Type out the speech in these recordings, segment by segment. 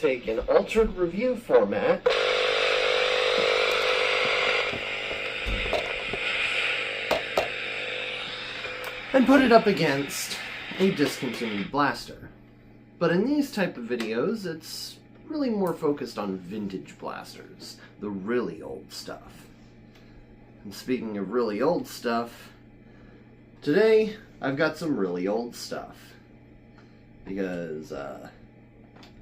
take an altered review format and put it up against a discontinued blaster. But in these type of videos, it's really more focused on vintage blasters, the really old stuff. And speaking of really old stuff, today I've got some really old stuff. Because,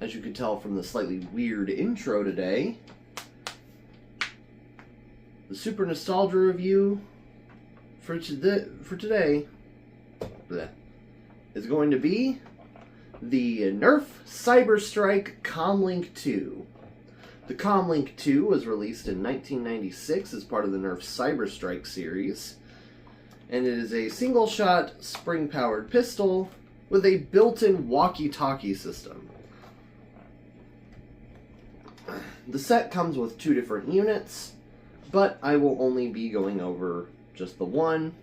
as you can tell from the slightly weird intro today, the Super Nostalgia review for today is going to be the Nerf Stryke Commlink 2. The Commlink 2 was released in 1996 as part of the Nerf Stryke series, and it is a single-shot spring-powered pistol with a built-in walkie-talkie system. The set comes with 2 different units, but I will only be going over just the one,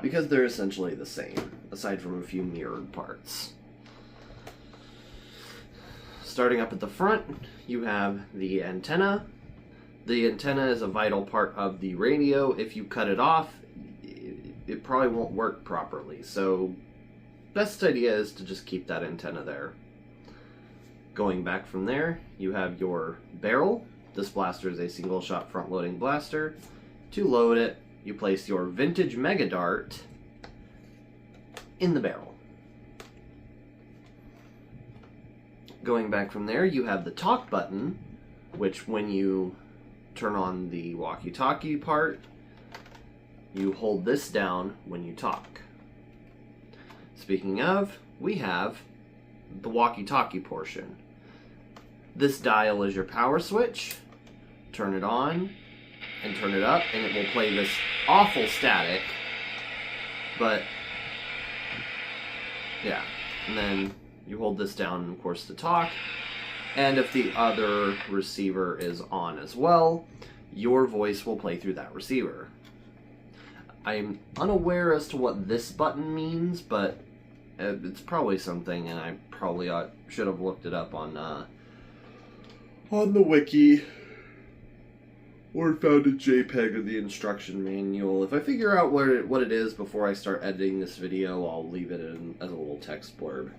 because they're essentially the same, aside from a few mirrored parts. Starting up at the front, you have the antenna. The antenna is a vital part of the radio. If you cut it off, it probably won't work properly. So, best idea is to just keep that antenna there. Going back from there, you have your barrel. This blaster is a single-shot front-loading blaster. To load it, you place your vintage Mega Dart in the barrel. Going back from there, you have the talk button, which when you turn on the walkie-talkie part, you hold this down when you talk. Speaking of, we have the walkie-talkie portion. This dial is your power switch. Turn it on and turn it up, and it will play this awful static. But, yeah. And then you hold this down, of course, to talk. And if the other receiver is on as well, your voice will play through that receiver. I'm unaware as to what this button means, but it's probably something, and I probably should have looked it up on the wiki, or found a JPEG of the instruction manual. If I figure out what it is before I start editing this video, I'll leave it in as a little text blurb.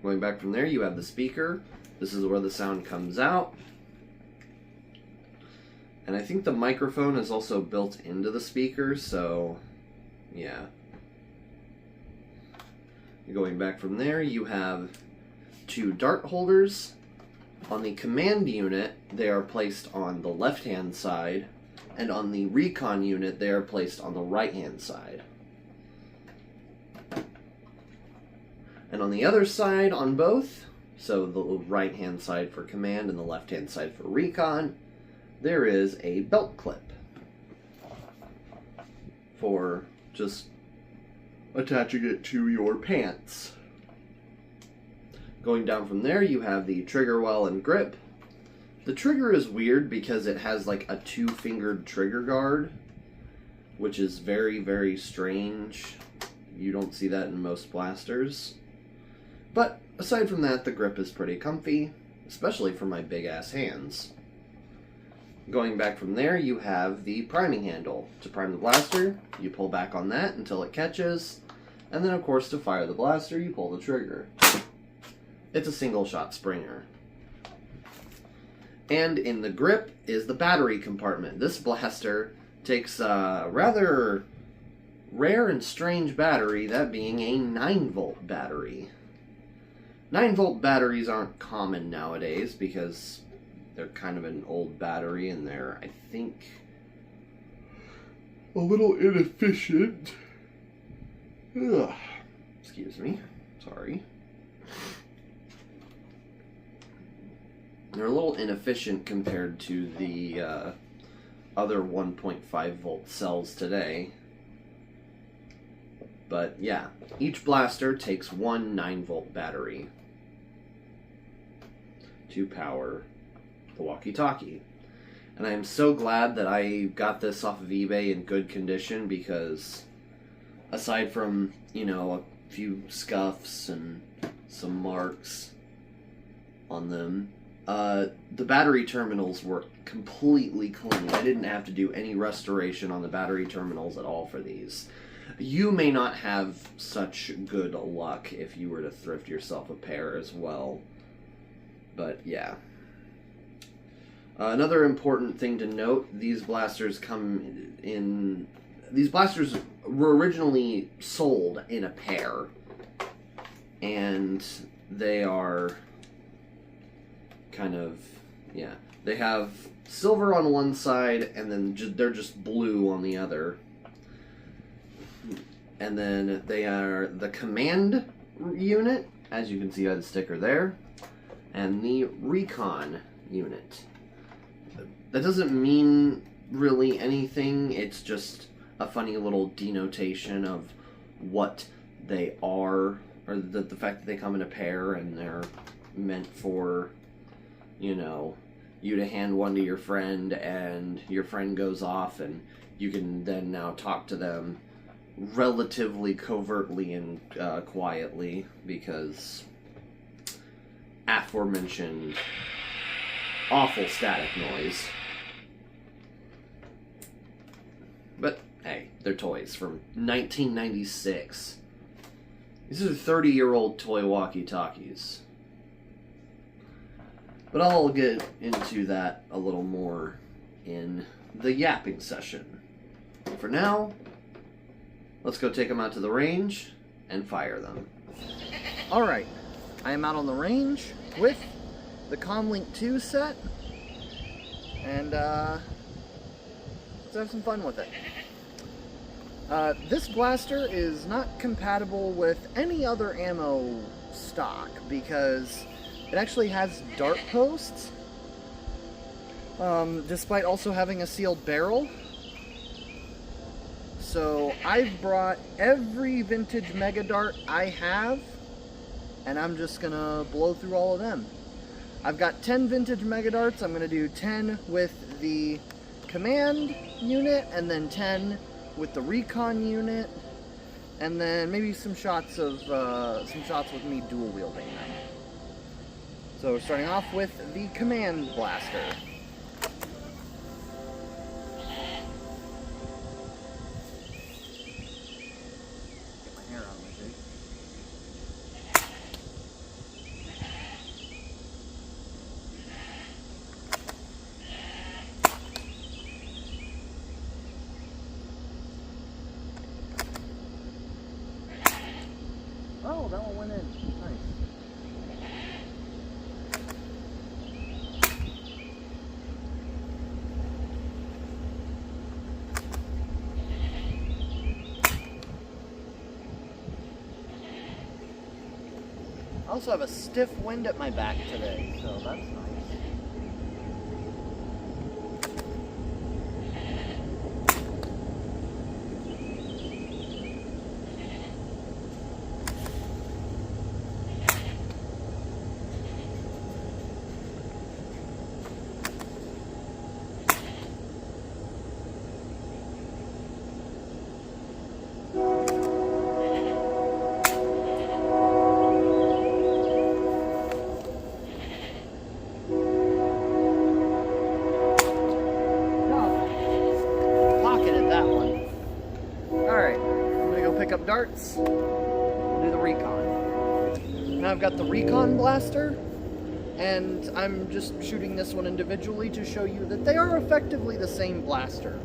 Going back from there, you have the speaker. This is where the sound comes out. And I think the microphone is also built into the speaker, so yeah. Going back from there, you have 2 dart holders. On the command unit, they are placed on the left-hand side, and on the recon unit, they are placed on the right-hand side. And on the other side, on both, so the right-hand side for command and the left-hand side for recon, there is a belt clip for just attaching it to your pants. Going down from there, you have the trigger well and grip. The trigger is weird because it has like a 2-fingered trigger guard, which is very, very strange. You don't see that in most blasters. But aside from that, the grip is pretty comfy, especially for my big-ass hands. Going back from there, you have the priming handle. To prime the blaster, you pull back on that until it catches, and then of course to fire the blaster, you pull the trigger. It's a single-shot springer. And in the grip is the battery compartment. This blaster takes a rather rare and strange battery, that being a 9-volt battery. 9-volt batteries aren't common nowadays because they're kind of an old battery and they're, I think, a little inefficient. Ugh. Excuse me. Sorry. They're a little inefficient compared to the other 1.5 volt cells today. But yeah, each blaster takes one 9-volt battery to power the walkie-talkie. And I am so glad that I got this off of eBay in good condition, because aside from, you know, few scuffs and some marks on them. The battery terminals were completely clean. I didn't have to do any restoration on the battery terminals at all for these. You may not have such good luck if you were to thrift yourself a pair as well. But yeah. Another important thing to note, these blasters were originally sold in a pair. And they are kind of, yeah, they have silver on one side and then they're just blue on the other. And then they are the command unit, as you can see by the sticker there, and the recon unit. That doesn't mean really anything, it's just a funny little denotation of what they are, or the fact that they come in a pair and they're meant for, you know, you to hand one to your friend and your friend goes off and you can then now talk to them relatively covertly and quietly because aforementioned awful static noise. But hey, they're toys from 1996. These are 30-year-old toy walkie-talkies. But I'll get into that a little more in the yapping session. For now, let's go take them out to the range and fire them. Alright, I am out on the range with the Commlink 2 set, and let's have some fun with it. This blaster is not compatible with any other ammo stock because it actually has dart posts, despite also having a sealed barrel. So I've brought every vintage Mega Dart I have, and I'm just gonna blow through all of them. I've got 10 vintage Mega Darts. I'm gonna do 10 with the command unit, and then 10 with the recon unit, and then maybe some shots with me dual wielding them. So starting off with the command blaster. Get my hair out of my face. Oh, that one went in. Nice. I also have a stiff wind at my back today, so that's nice. Up darts, we'll do the recon. Now I've got the recon blaster, and I'm just shooting this one individually to show you that they are effectively the same blaster.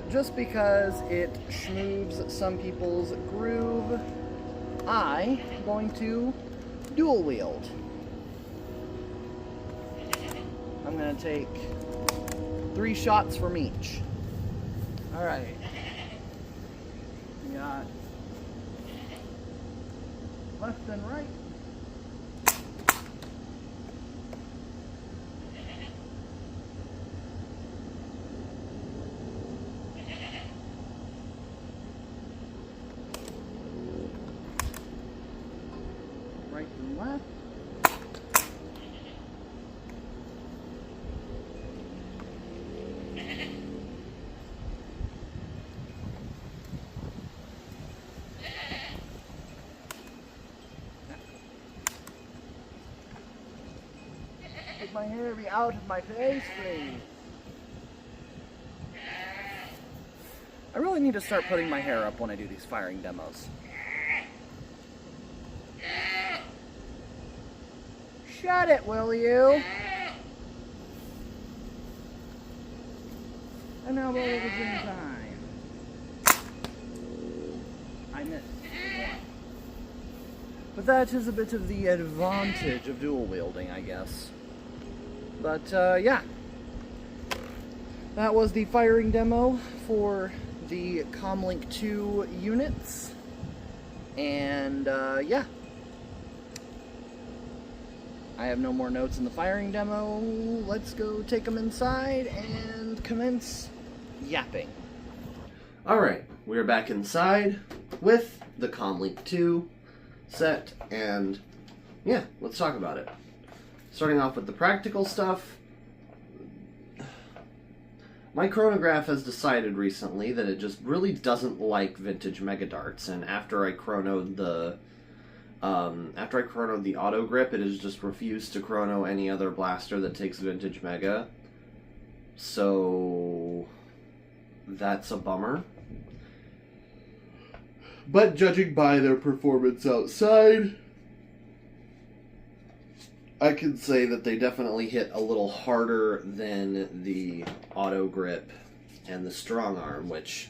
just because it schmooves some people's groove, I'm going to dual wield. I'm going to take 3 shots from each. Alright. We got left and right. Right and left. Get my hair be out of my face, please. I really need to start putting my hair up when I do these firing demos. Shut it, will you? And now roll was in time. I missed. But that is a bit of the advantage of dual wielding, I guess. But, yeah. That was the firing demo for the Commlink 2 units. And, yeah. I have no more notes in the firing demo. Let's go take them inside and commence yapping. Alright, we're back inside with the Commlink 2 set, and yeah, let's talk about it. Starting off with the practical stuff. My chronograph has decided recently that it just really doesn't like vintage Mega Darts, and after I chronoed the auto grip, it has just refused to chrono any other blaster that takes vintage Mega. So that's a bummer. But judging by their performance outside, I can say that they definitely hit a little harder than the auto grip and the strong arm, which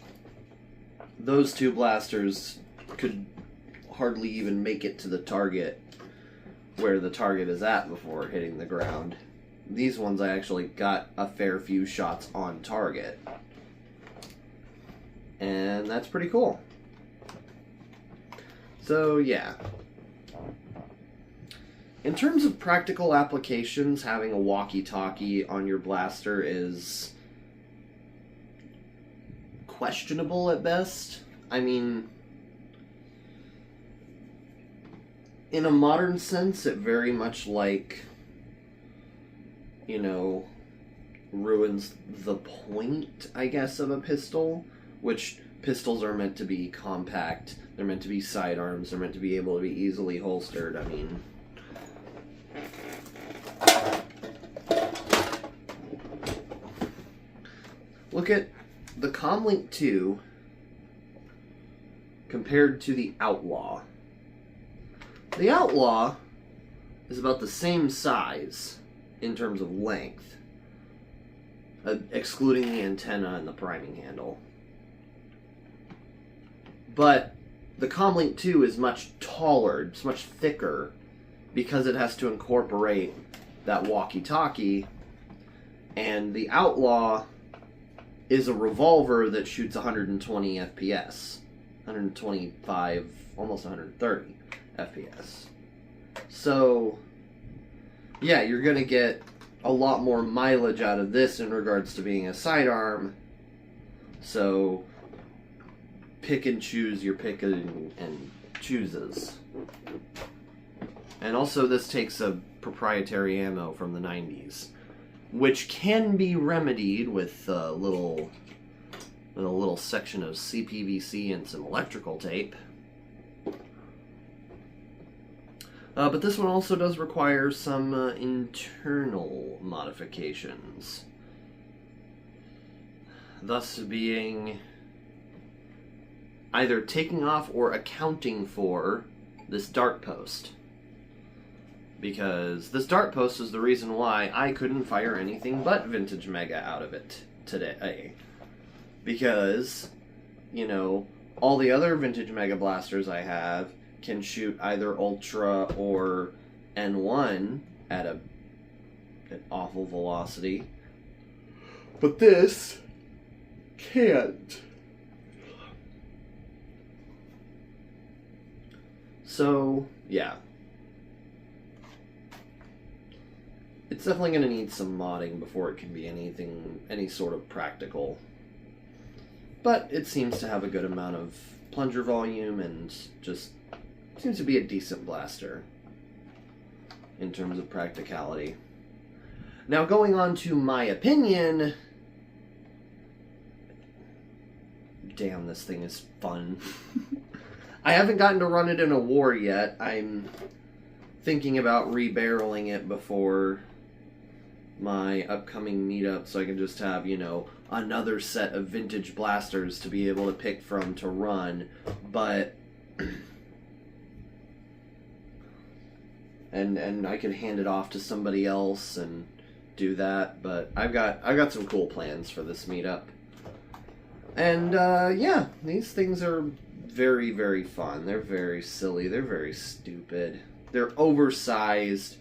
those two blasters could hardly even make it to the target where the target is at before hitting the ground. These ones I actually got a fair few shots on target. And that's pretty cool. So yeah. In terms of practical applications, having a walkie-talkie on your blaster is questionable at best. I mean, in a modern sense, it very much ruins the point, I guess, of a pistol, which pistols are meant to be compact, they're meant to be sidearms, they're meant to be able to be easily holstered. I mean, look at the Commlink 2 compared to the Outlaw. The Outlaw is about the same size in terms of length, excluding the antenna and the priming handle. But the Commlink 2 is much taller, it's much thicker, because it has to incorporate that walkie-talkie, and the Outlaw is a revolver that shoots 120 FPS, 125, almost 130 FPS. So, yeah, you're going to get a lot more mileage out of this in regards to being a sidearm. So, pick and choose your pick and chooses. And also, this takes a proprietary ammo from the 90s, which can be remedied with a little section of CPVC and some electrical tape. But this one also does require some internal modifications, thus being either taking off or accounting for this dart post. Because this dart post is the reason why I couldn't fire anything but vintage Mega out of it today. because, you know, all the other vintage Mega Blasters I have can shoot either Ultra or N1 at an awful velocity. But this can't. So, yeah. It's definitely going to need some modding before it can be any sort of practical. But it seems to have a good amount of plunger volume and just seems to be a decent blaster in terms of practicality. Now, going on to my opinion, damn, this thing is fun. I haven't gotten to run it in a war yet. I'm thinking about rebarreling it before my upcoming meetup so I can just have, you know, another set of vintage blasters to be able to pick from to run. But and I could hand it off to somebody else and do that, but I've got some cool plans for this meetup. And yeah, these things are very, very fun. They're very silly. They're very stupid. They're oversized.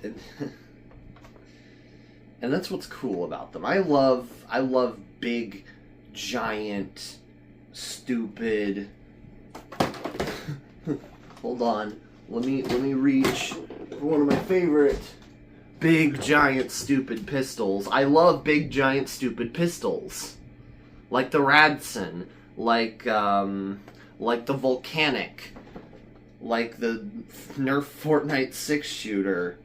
And that's what's cool about them. I love big, giant, stupid. Hold on. Let me reach for one of my favorite big, giant, stupid pistols. I love big, giant, stupid pistols. Like the Radson, like the Volcanic, like the Nerf Fortnite 6-shooter.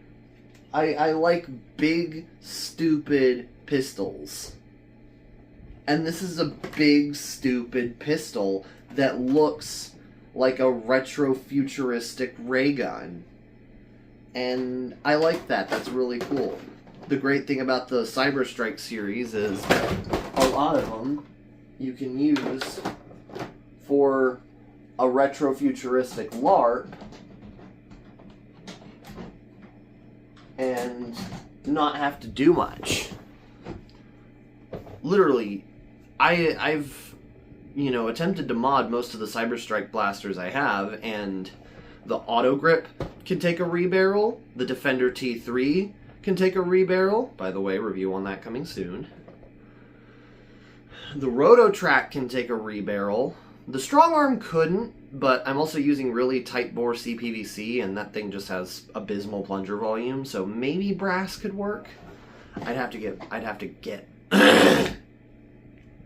I like big, stupid pistols. And this is a big, stupid pistol that looks like a retro-futuristic ray gun. And I like that. That's really cool. The great thing about the Stryke series is a lot of them you can use for a retro-futuristic LARP and not have to do much. Literally, I've you know, attempted to mod most of the Stryke blasters I have, and the Auto Grip can take a rebarrel. The Defender T3 can take a rebarrel. By the way, review on that coming soon. The Roto Track can take a rebarrel. The Strong Arm couldn't, but I'm also using really tight bore CPVC, and that thing just has abysmal plunger volume, so maybe brass could work. I'd have to get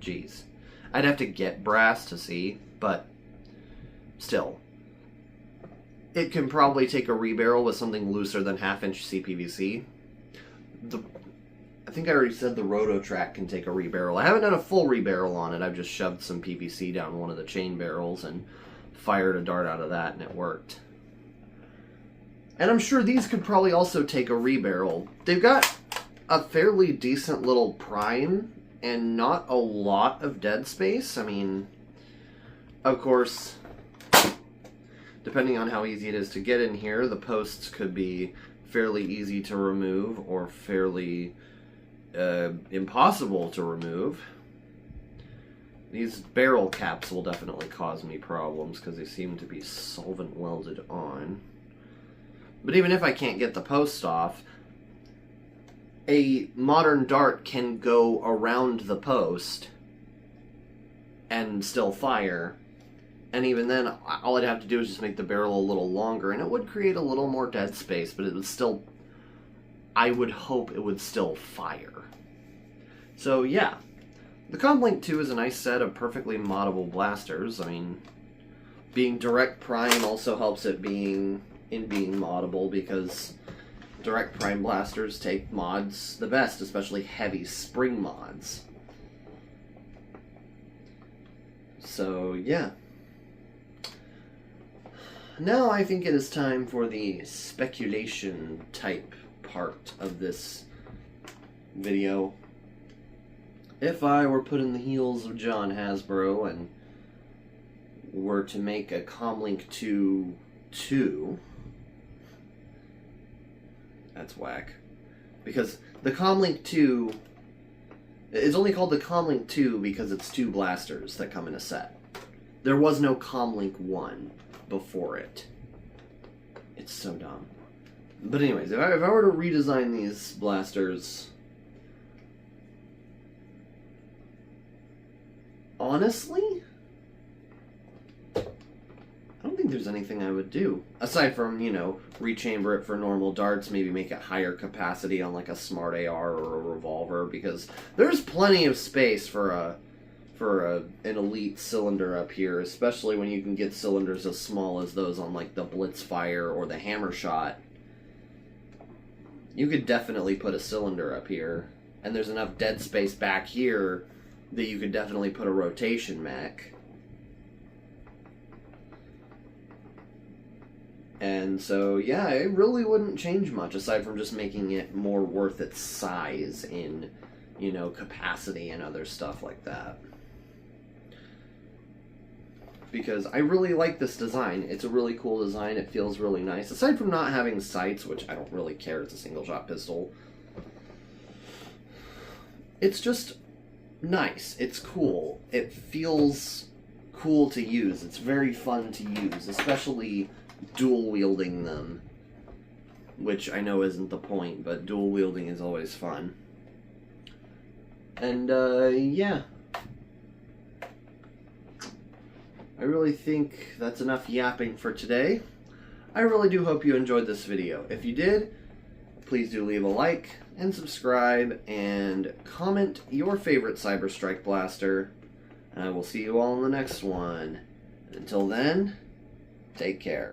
jeez. I'd have to get brass to see, but still. It can probably take a rebarrel with something looser than 1/2-inch CPVC. I think I already said the Roto Track can take a rebarrel. I haven't done a full rebarrel on it. I've just shoved some PVC down one of the chain barrels and fired a dart out of that, and it worked. And I'm sure these could probably also take a rebarrel. They've got a fairly decent little prime and not a lot of dead space. I mean, of course, depending on how easy it is to get in here, the posts could be fairly easy to remove or fairly impossible to remove. These barrel caps will definitely cause me problems because they seem to be solvent welded on. But even if I can't get the post off, a modern dart can go around the post and still fire. And even then, all I'd have to do is just make the barrel a little longer, and it would create a little more dead space, but it would still, I would hope it would still fire. So yeah, the Commlink 2 is a nice set of perfectly moddable blasters. I mean, being direct prime also helps it being moddable, because direct prime blasters take mods the best, especially heavy spring mods. So yeah. Now I think it is time for the speculation type part of this video. If I were put in the heels of John Hasbro and were to make a Commlink 2, that's whack. Because the Commlink 2 It's only called the Commlink 2 because it's 2 blasters that come in a set. There was no Commlink 1 before it. It's so dumb. But anyways, if I were to redesign these blasters, honestly, I don't think there's anything I would do. Aside from, you know, rechamber it for normal darts, maybe make it higher capacity on like a smart AR or a revolver, because there's plenty of space for an elite cylinder up here, especially when you can get cylinders as small as those on like the Blitzfire or the Hammer Shot. You could definitely put a cylinder up here, and there's enough dead space back here that you could definitely put a rotation mech. And so, yeah, it really wouldn't change much, aside from just making it more worth its size in, you know, capacity and other stuff like that. Because I really like this design. It's a really cool design. It feels really nice. Aside from not having sights, which I don't really care, it's a single-shot pistol. It's just nice. It's cool. It feels cool to use. It's very fun to use, especially dual wielding them, which I know isn't the point, but dual wielding is always fun. And yeah, I really think that's enough yapping for today. I really do hope you enjoyed this video. If you did, please do leave a like and subscribe and comment your favorite Cyber Strike blaster, and I will see you all in the next one. And until then, take care.